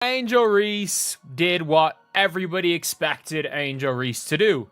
Angel Reese did what everybody expected Angel Reese to do.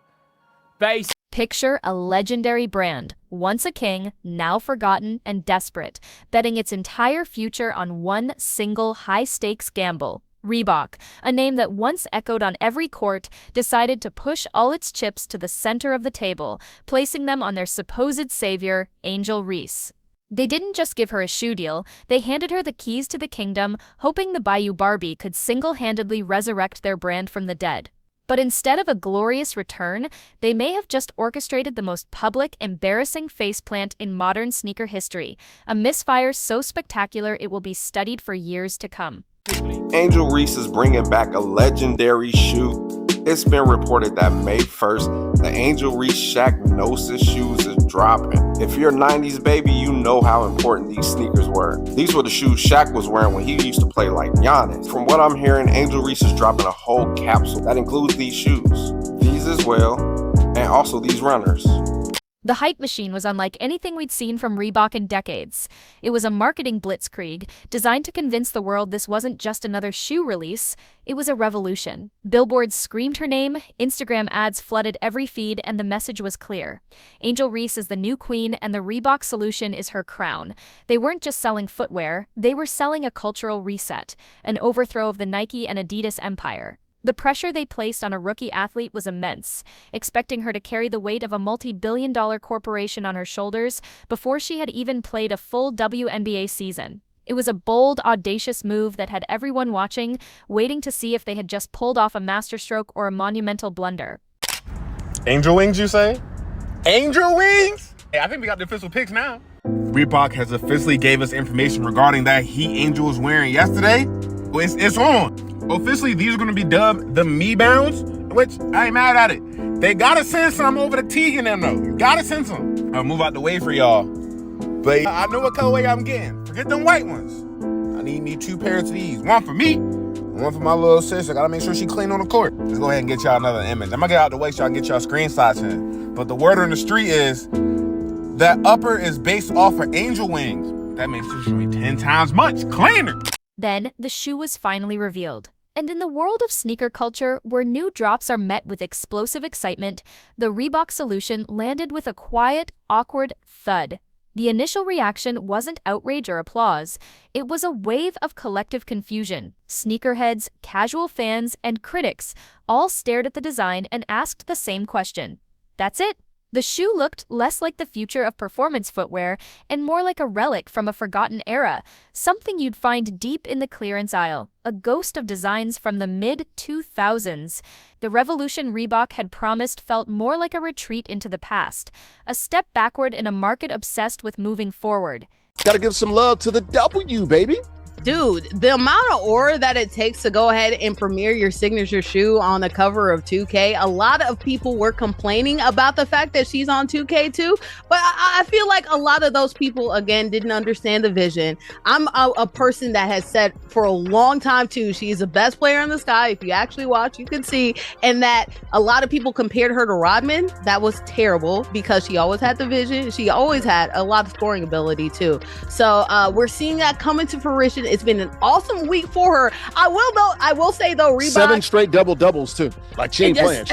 Picture a legendary brand, once a king, now forgotten and desperate, betting its entire future on one single high-stakes gamble. Reebok, a name that once echoed on every court, decided to push all its chips to the center of the table, placing them on their supposed savior, Angel Reese. They didn't just give her a shoe deal, they handed her the keys to the kingdom, hoping the Bayou Barbie could single-handedly resurrect their brand from the dead. But instead of a glorious return, they may have just orchestrated the most public, embarrassing faceplant in modern sneaker history, a misfire so spectacular it will be studied for years to come. Angel Reese is bringing back a legendary shoe. It's been reported that May 1st, the Angel Reese Shaq Gnosis shoes is dropping. If you're a 90s baby, you know how important these sneakers were. These were the shoes Shaq was wearing when he used to play like Giannis. From what I'm hearing, Angel Reese is dropping a whole capsule that includes these shoes, these as well, and also these runners. The hype machine was unlike anything we'd seen from Reebok in decades. It was a marketing blitzkrieg designed to convince the world this wasn't just another shoe release, it was a revolution. Billboards screamed her name, Instagram ads flooded every feed, and the message was clear. Angel Reese is the new queen, and the Reebok solution is her crown. They weren't just selling footwear, they were selling a cultural reset, an overthrow of the Nike and Adidas empire. The pressure they placed on a rookie athlete was immense, expecting her to carry the weight of a multi-billion-dollar corporation on her shoulders before she had even played a full WNBA season. It was a bold, audacious move that had everyone watching, waiting to see if they had just pulled off a masterstroke or a monumental blunder. Angel wings, you say? Angel wings? Hey, I think we got the official picks now. Reebok has officially gave us information regarding that heat Angel was wearing yesterday. Well, it's on. Officially, these are going to be dubbed the Me Bounds, which I ain't mad at it. They got to send some over to Teague and them, though. You got to send some. I'll move out the way for y'all. But I know what colorway I'm getting. Forget them white ones. I need me 2 pairs of these. One for me, one for my little sister. Got to make sure she clean on the court. Let's go ahead and get y'all another image. I'm going to get out the way so I can get y'all screenshots in. But the word on the street is that upper is based off of angel wings. That makes this shoe 10 times much cleaner. Then, the shoe was finally revealed. And in the world of sneaker culture, where new drops are met with explosive excitement, the Reebok solution landed with a quiet, awkward thud. The initial reaction wasn't outrage or applause. It was a wave of collective confusion. Sneakerheads, casual fans, and critics all stared at the design and asked the same question. That's it. The shoe looked less like the future of performance footwear and more like a relic from a forgotten era, something you'd find deep in the clearance aisle, a ghost of designs from the mid-2000s. The revolution Reebok had promised felt more like a retreat into the past, a step backward in a market obsessed with moving forward. Gotta give some love to the W, baby. Dude, the amount of aura that it takes to go ahead and premiere your signature shoe on the cover of 2K, a lot of people were complaining about the fact that she's on 2K too, but I feel like a lot of those people, again, didn't understand the vision. I'm a person that has said for a long time too, she's the best player in the sky. If you actually watch, you can see, and that a lot of people compared her to Rodman. That was terrible because she always had the vision. She always had a lot of scoring ability too. So we're seeing that come into fruition. It's been an awesome week for her. I will say though, Reebok 7 straight doubles too. Like she ain't playing.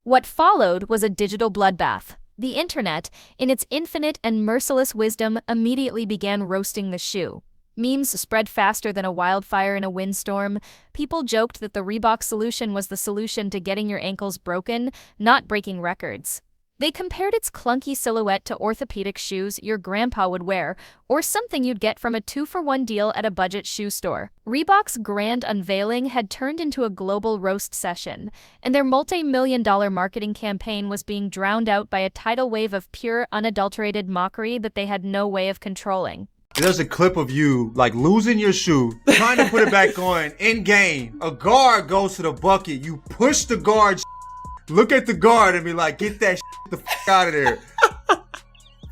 What followed was a digital bloodbath. The internet, in its infinite and merciless wisdom, immediately began roasting the shoe. Memes spread faster than a wildfire in a windstorm. People joked that the Reebok solution was the solution to getting your ankles broken, not breaking records. They compared its clunky silhouette to orthopedic shoes your grandpa would wear, or something you'd get from a 2-for-1 deal at a budget shoe store. Reebok's grand unveiling had turned into a global roast session, and their multi-million-dollar marketing campaign was being drowned out by a tidal wave of pure, unadulterated mockery that they had no way of controlling. There's a clip of you, like, losing your shoe, trying to put it back on in game. A guard goes to the bucket, you push the guard, look at the guard and be like, get that the out of there.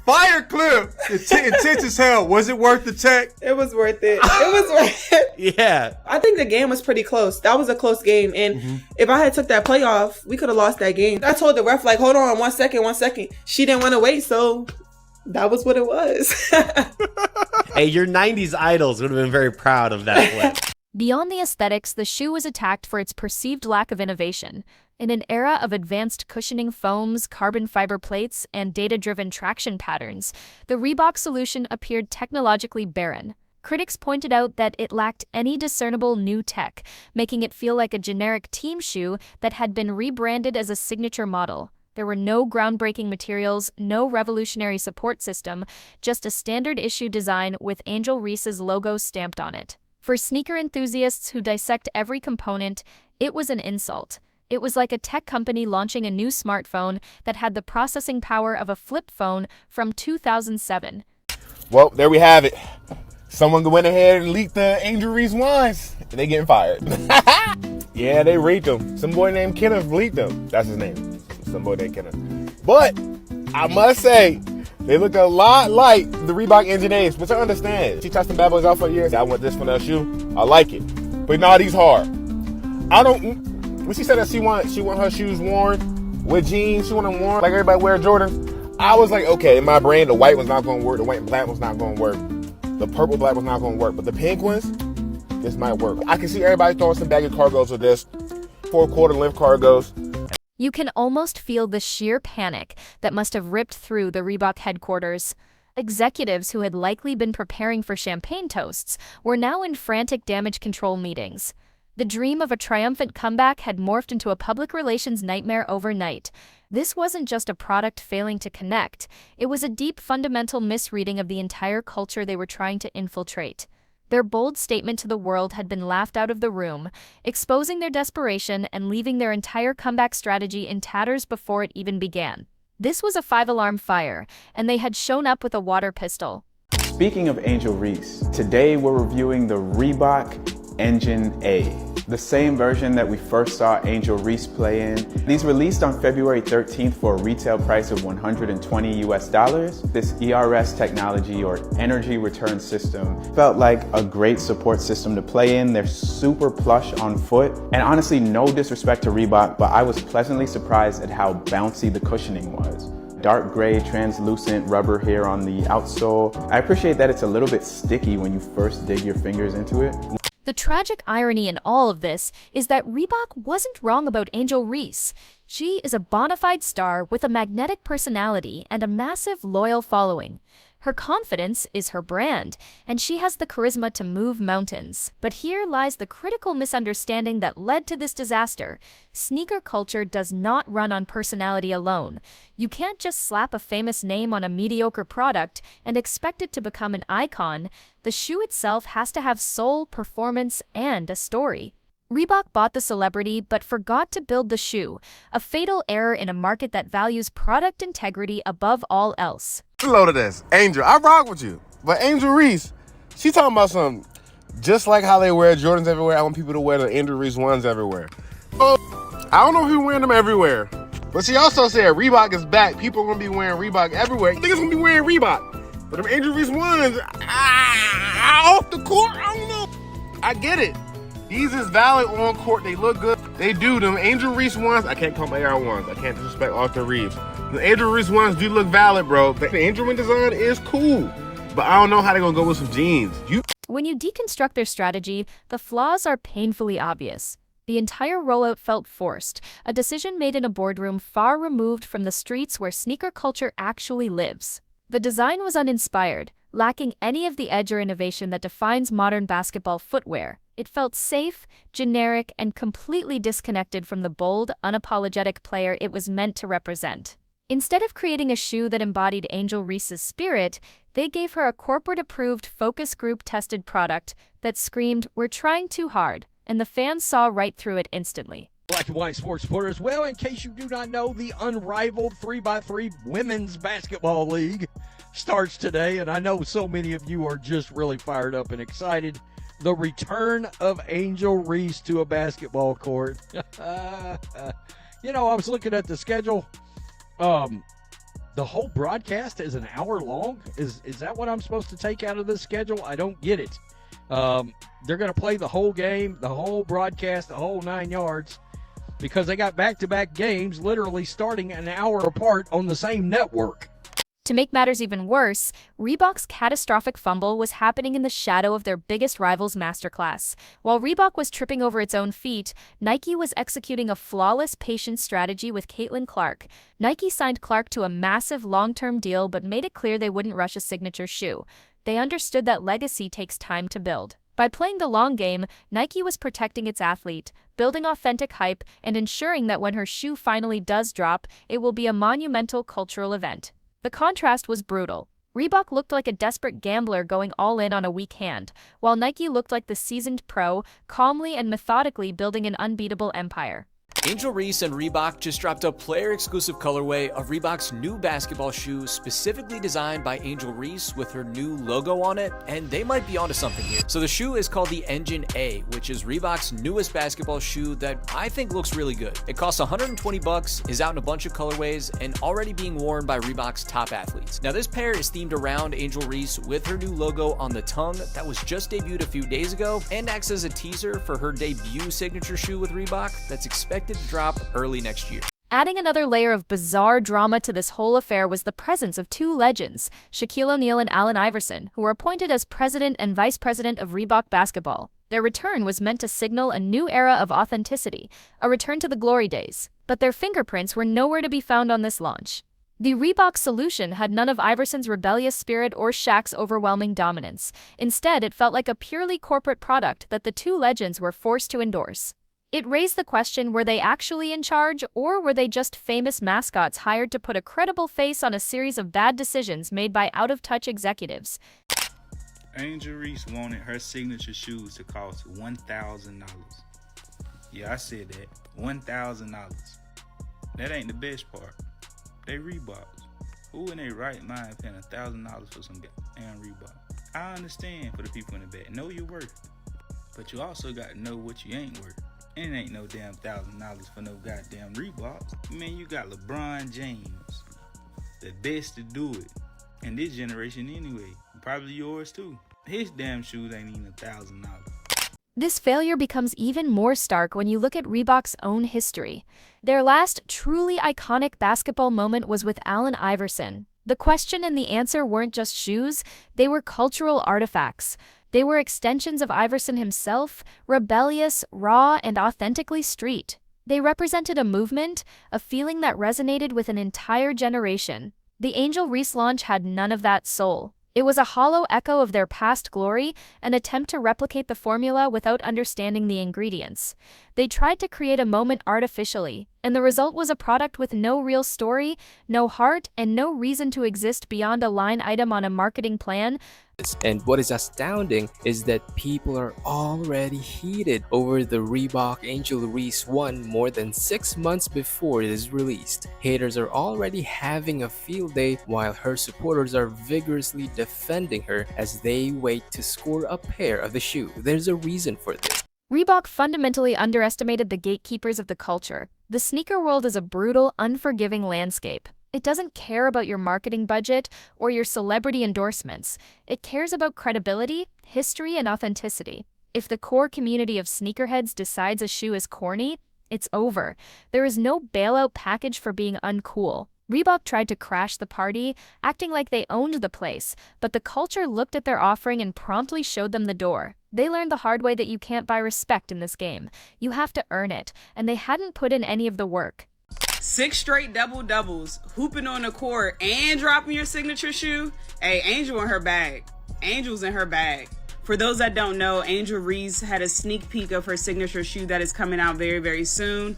Fire clip. Intense as hell. Was it worth the tech? It was worth it. It was worth it. Yeah. I think the game was pretty close. That was a close game. And if I had took that playoff, we could have lost that game. I told the ref, like, hold on, 1 second. She didn't want to wait, so that was what it was. Hey, your 90s idols would have been very proud of that play. Beyond the aesthetics, the shoe was attacked for its perceived lack of innovation. In an era of advanced cushioning foams, carbon fiber plates, and data-driven traction patterns, the Reebok solution appeared technologically barren. Critics pointed out that it lacked any discernible new tech, making it feel like a generic team shoe that had been rebranded as a signature model. There were no groundbreaking materials, no revolutionary support system, just a standard issue design with Angel Reese's logo stamped on it. For sneaker enthusiasts who dissect every component, it was an insult. It was like a tech company launching a new smartphone that had the processing power of a flip phone from 2007. Well, there we have it. Someone went ahead and leaked the Angel Reese ones. They getting fired. Yeah, they leaked them. Some boy named Kenneth leaked them. That's his name. Some boy named Kenneth. But I must say, they look a lot like the Reebok Engine Ace, which I understand. She touched them bad boys out for years. I want this for her shoe. I like it. But nah, these hard. When she said that she want her shoes worn with jeans, she want them worn like everybody wear Jordans, I was like, okay, in my brain, the white was not going to work. The white and black was not going to work. The purple black was not going to work. But the pink ones, this might work. I can see everybody throwing some baggy cargos with this. 4/4 length cargos. You can almost feel the sheer panic that must have ripped through the Reebok headquarters. Executives who had likely been preparing for champagne toasts were now in frantic damage control meetings. The dream of a triumphant comeback had morphed into a public relations nightmare overnight. This wasn't just a product failing to connect, it was a deep fundamental misreading of the entire culture they were trying to infiltrate. Their bold statement to the world had been laughed out of the room, exposing their desperation and leaving their entire comeback strategy in tatters before it even began. This was a 5-alarm fire, and they had shown up with a water pistol. Speaking of Angel Reese, today we're reviewing the Reebok Engine A, the same version that we first saw Angel Reese play in. These released on February 13th for a retail price of $120 US. This ERS technology, or energy return system, felt like a great support system to play in. They're super plush on foot, and honestly, no disrespect to Reebok, but I was pleasantly surprised at how bouncy the cushioning was. Dark gray, translucent rubber here on the outsole. I appreciate that it's a little bit sticky when you first dig your fingers into it. The tragic irony in all of this is that Reebok wasn't wrong about Angel Reese. She is a bona fide star with a magnetic personality and a massive loyal following. Her confidence is her brand, and she has the charisma to move mountains. But here lies the critical misunderstanding that led to this disaster. Sneaker culture does not run on personality alone. You can't just slap a famous name on a mediocre product and expect it to become an icon. The shoe itself has to have soul, performance, and a story. Reebok bought the celebrity but forgot to build the shoe, a fatal error in a market that values product integrity above all else. Load of this. Angel, I rock with you. But Angel Reese, she talking about something. Just like how they wear Jordans everywhere, I want people to wear the Angel Reese ones everywhere. Oh, I don't know if you're wearing them everywhere. But she also said Reebok is back. People are going to be wearing Reebok everywhere. Niggas going to be wearing Reebok. But them Angel Reese ones, off the court, I don't know. I get it. These is valid on court. They look good. They do. Them Angel Reese ones, I can't call them AR ones. I can't disrespect Austin Reeves. The Angel Reese ones do look valid, bro. The Angel Reese design is cool. But I don't know how they're going to go with some jeans. When you deconstruct their strategy, the flaws are painfully obvious. The entire rollout felt forced, a decision made in a boardroom far removed from the streets where sneaker culture actually lives. The design was uninspired, lacking any of the edge or innovation that defines modern basketball footwear. It felt safe, generic, and completely disconnected from the bold, unapologetic player it was meant to represent. Instead of creating a shoe that embodied Angel Reese's spirit, they gave her a corporate-approved, focus group-tested product that screamed, "We're trying too hard," and the fans saw right through it instantly. Black and white sports supporters, well, in case you do not know, the unrivaled 3x3 Women's Basketball League starts today, and I know so many of you are just really fired up and excited. The return of Angel Reese to a basketball court. You know, I was looking at the schedule. The whole broadcast is an hour long. Is that what I'm supposed to take out of this schedule? I don't get it. They're going to play the whole game, the whole broadcast, the whole 9 yards, because they got back-to-back games literally starting an hour apart on the same network. To make matters even worse, Reebok's catastrophic fumble was happening in the shadow of their biggest rival's masterclass. While Reebok was tripping over its own feet, Nike was executing a flawless patient strategy with Caitlin Clark. Nike signed Clark to a massive long-term deal but made it clear they wouldn't rush a signature shoe. They understood that legacy takes time to build. By playing the long game, Nike was protecting its athlete, building authentic hype, and ensuring that when her shoe finally does drop, it will be a monumental cultural event. The contrast was brutal. Reebok looked like a desperate gambler going all in on a weak hand, while Nike looked like the seasoned pro, calmly and methodically building an unbeatable empire. Angel Reese and Reebok just dropped a player-exclusive colorway of Reebok's new basketball shoe specifically designed by Angel Reese with her new logo on it, and they might be onto something here. So the shoe is called the Engine A, which is Reebok's newest basketball shoe that I think looks really good. It costs $120, is out in a bunch of colorways, and already being worn by Reebok's top athletes. Now this pair is themed around Angel Reese with her new logo on the tongue that was just debuted a few days ago, and acts as a teaser for her debut signature shoe with Reebok that's expected to drop early next year. Adding another layer of bizarre drama to this whole affair was the presence of two legends, Shaquille O'Neal and Allen Iverson, who were appointed as president and vice president of Reebok basketball. Their return was meant to signal a new era of authenticity, a return to the glory days, but their fingerprints were nowhere to be found on this launch. The Reebok solution had none of Iverson's rebellious spirit or Shaq's overwhelming dominance. Instead, it felt like a purely corporate product that the two legends were forced to endorse. It raised the question, were they actually in charge, or were they just famous mascots hired to put a credible face on a series of bad decisions made by out-of-touch executives? Angel Reese wanted her signature shoes to cost $1,000. Yeah, I said that. $1,000. That ain't the best part. They Reeboks. Who in their right mind paying $1,000 for some damn Reebok? I understand for the people in the back. Know your worth. But you also got to know what you ain't worth. And it ain't no damn $1,000 for no goddamn Reeboks. Man, you got LeBron James, the best to do it. And this generation anyway, probably yours too. His damn shoes ain't even $1,000. This failure becomes even more stark when you look at Reebok's own history. Their last truly iconic basketball moment was with Allen Iverson. The question and the answer weren't just shoes, they were cultural artifacts. They were extensions of Iverson himself, rebellious, raw, and authentically street. They represented a movement, a feeling that resonated with an entire generation. The Angel Reese launch had none of that soul. It was a hollow echo of their past glory, an attempt to replicate the formula without understanding the ingredients. They tried to create a moment artificially, and the result was a product with no real story, no heart, and no reason to exist beyond a line item on a marketing plan. And what is astounding is that people are already heated over the Reebok Angel Reese one more than 6 months before it is released. Haters are already having a field day while her supporters are vigorously defending her as they wait to score a pair of the shoe. There's a reason for this. Reebok fundamentally underestimated the gatekeepers of the culture. The sneaker world is a brutal, unforgiving landscape. It doesn't care about your marketing budget or your celebrity endorsements. It cares about credibility, history, and authenticity. If the core community of sneakerheads decides a shoe is corny, it's over. There is no bailout package for being uncool. Reebok tried to crash the party, acting like they owned the place, but the culture looked at their offering and promptly showed them the door. They learned the hard way that you can't buy respect in this game. You have to earn it, and they hadn't put in any of the work. 6 straight double-doubles, hooping on the court, and dropping your signature shoe. Hey, Angel in her bag. Angel's in her bag. For those that don't know, Angel Reese had a sneak peek of her signature shoe that is coming out very, very soon,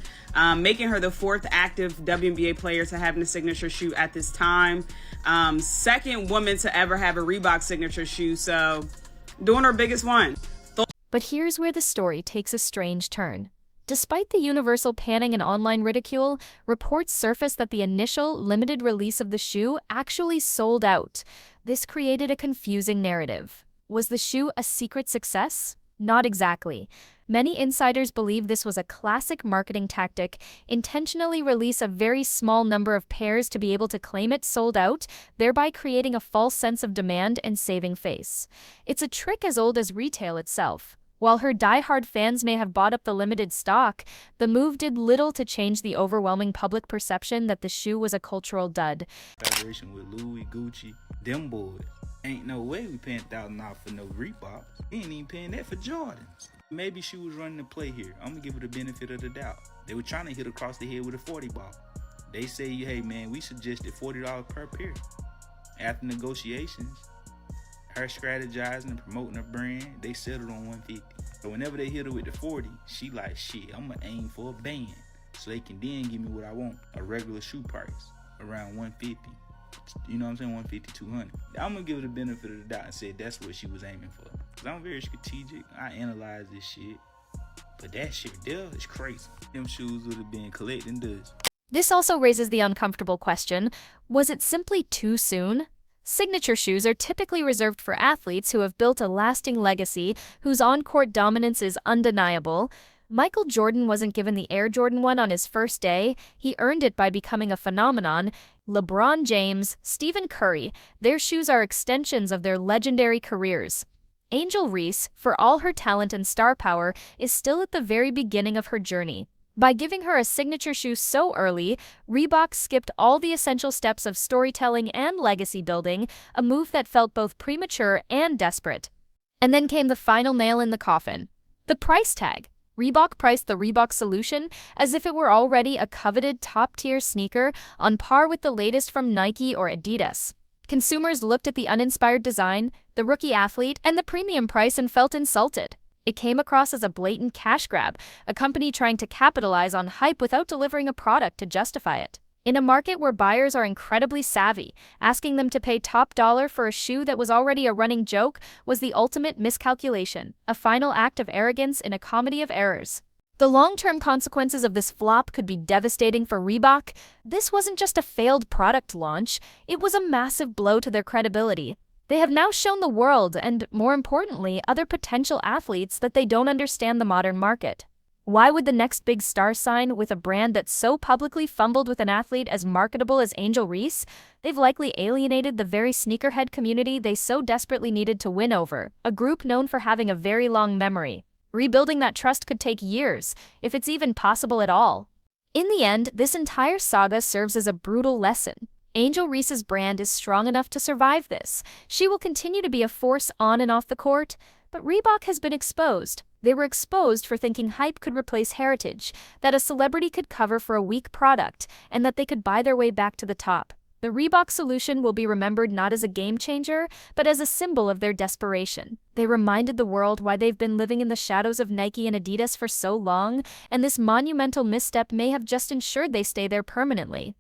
making her the 4th active WNBA player to have a signature shoe at this time. 2nd woman to ever have a Reebok signature shoe, so doing her biggest one. But here's where the story takes a strange turn. Despite the universal panning and online ridicule, reports surfaced that the initial limited release of the shoe actually sold out. This created a confusing narrative. Was the shoe a secret success? Not exactly. Many insiders believe this was a classic marketing tactic, intentionally release a very small number of pairs to be able to claim it sold out, thereby creating a false sense of demand and saving face. It's a trick as old as retail itself. While her die-hard fans may have bought up the limited stock, the move did little to change the overwhelming public perception that the shoe was a cultural dud. Collaboration with Louis, Gucci, them boys. Ain't no way we paying $1,000 for no Reebok. We ain't even paying that for Jordans. Maybe she was running the play here. I'm gonna give her the benefit of the doubt. They were trying to hit across the head with a 40 ball. They say, hey man, we suggested $40 per pair. After negotiations, her strategizing and promoting her brand, they settled on 150. So whenever they hit her with the 40, she like, shit, I'm gonna aim for a band so they can then give me what I want, a regular shoe price, around 150. You know what I'm saying? 150, 200. I'm gonna give her the benefit of the doubt and say that's what she was aiming for. Cause I'm very strategic. I analyze this shit. But that shit there is crazy. Them shoes would have been collecting dust. This also raises the uncomfortable question, was it simply too soon? Signature shoes are typically reserved for athletes who have built a lasting legacy, whose on-court dominance is undeniable. Michael Jordan wasn't given the Air Jordan 1 on his first day. He earned it by becoming a phenomenon. LeBron James, Stephen Curry, their shoes are extensions of their legendary careers. Angel Reese, for all her talent and star power, is still at the very beginning of her journey. By giving her a signature shoe so early, Reebok skipped all the essential steps of storytelling and legacy building, a move that felt both premature and desperate. And then came the final nail in the coffin. The price tag. Reebok priced the Reebok solution as if it were already a coveted top-tier sneaker on par with the latest from Nike or Adidas. Consumers looked at the uninspired design, the rookie athlete, and the premium price and felt insulted. It came across as a blatant cash grab, a company trying to capitalize on hype without delivering a product to justify it. In a market where buyers are incredibly savvy, asking them to pay top dollar for a shoe that was already a running joke was the ultimate miscalculation, a final act of arrogance in a comedy of errors. The long-term consequences of this flop could be devastating for Reebok. This wasn't just a failed product launch, it was a massive blow to their credibility. They have now shown the world, and more importantly, other potential athletes, that they don't understand the modern market. Why would the next big star sign with a brand that so publicly fumbled with an athlete as marketable as Angel Reese? They've likely alienated the very sneakerhead community they so desperately needed to win over, a group known for having a very long memory. Rebuilding that trust could take years, if it's even possible at all. In the end, this entire saga serves as a brutal lesson. Angel Reese's brand is strong enough to survive this. She will continue to be a force on and off the court, but Reebok has been exposed. They were exposed for thinking hype could replace heritage, that a celebrity could cover for a weak product, and that they could buy their way back to the top. The Reebok solution will be remembered not as a game changer, but as a symbol of their desperation. They reminded the world why they've been living in the shadows of Nike and Adidas for so long, and this monumental misstep may have just ensured they stay there permanently.